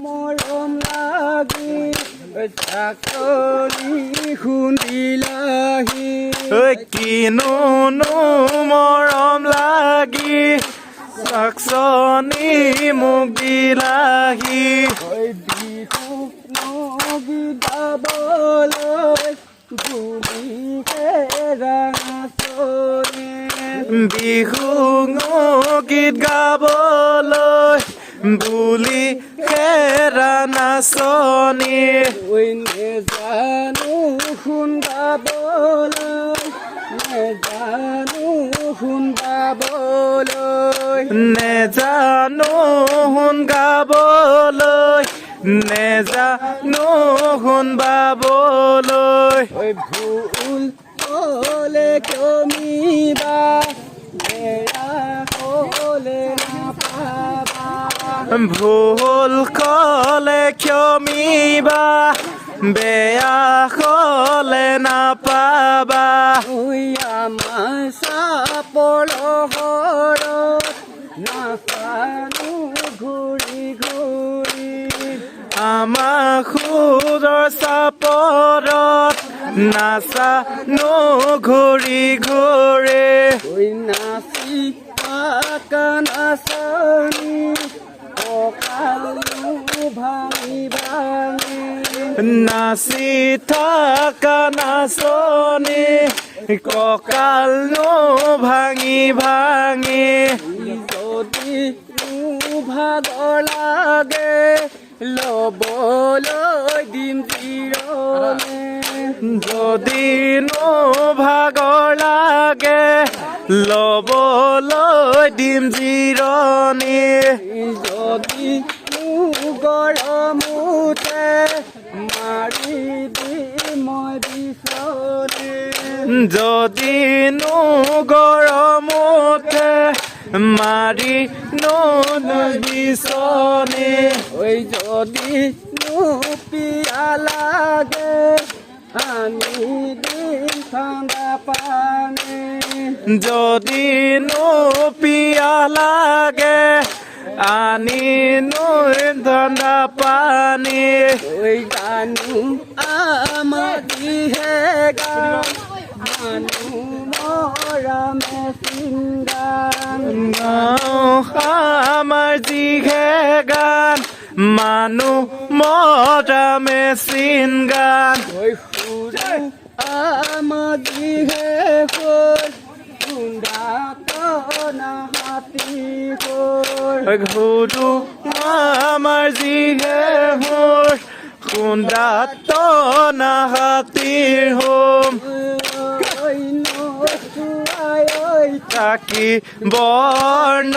মৰম লাগি চাকৰি খুন্দিলাহি কিনো মৰম লাগি চাকচনি মোক দিলাহি বিহু নগী গাবলৈ গুলিহে ৰাঙাচৰে বিহু গীত গাবলৈ বুলি হেৰা নাচনি নেজানো শুন গাবলৈ নেজানো শুন গাবলৈ নেজানো শুন গাবলৈ নেজানো শুন বাবলৈ ভুল হলে কমিবা বেয়া হলে নাপাবা ভুল কলে ক্ষমিবা বেয়া কলে নাপাবা আমাৰ চাপৰ ঘৰত নাচানো ঘূৰি ঘূৰি আমাৰ খুদৰ চাপৰত নাচানো ঘূৰি ঘূৰে নাচি থকা নাচনি কঁকালো ভাঙি ভাঙি নাচি থকা নাচনি কঁকাল ভাঙি ভাঙি যদি ভাগৰ লাগে ল'বলৈ দিম জিৰণি যদি ভাগৰ লাগে ল'বলৈ দিম জিৰণি যদি গৰম উঠে মাৰি দিম মই বিচনী যদি গৰম উঠে মাৰি বিচনী যদি পিয়া লাগে আনি দিম ঠাণ্ডা পানী যদি পিয়া লাগে আনি ঠাণ্ডা পানী জানো আমাৰ যিহে গান মানুহ মৰমে চিংগান আমাৰ যিহে গান মানুহ মৰমে চিন গান আমাৰ যিহে হ'ল খুন্দা কনা হাতী হ'ল ঘূৰু আমাৰ যিহে হ'ল খুন্দাত নাহাতীৰ হোম থাকি বৰ্ণ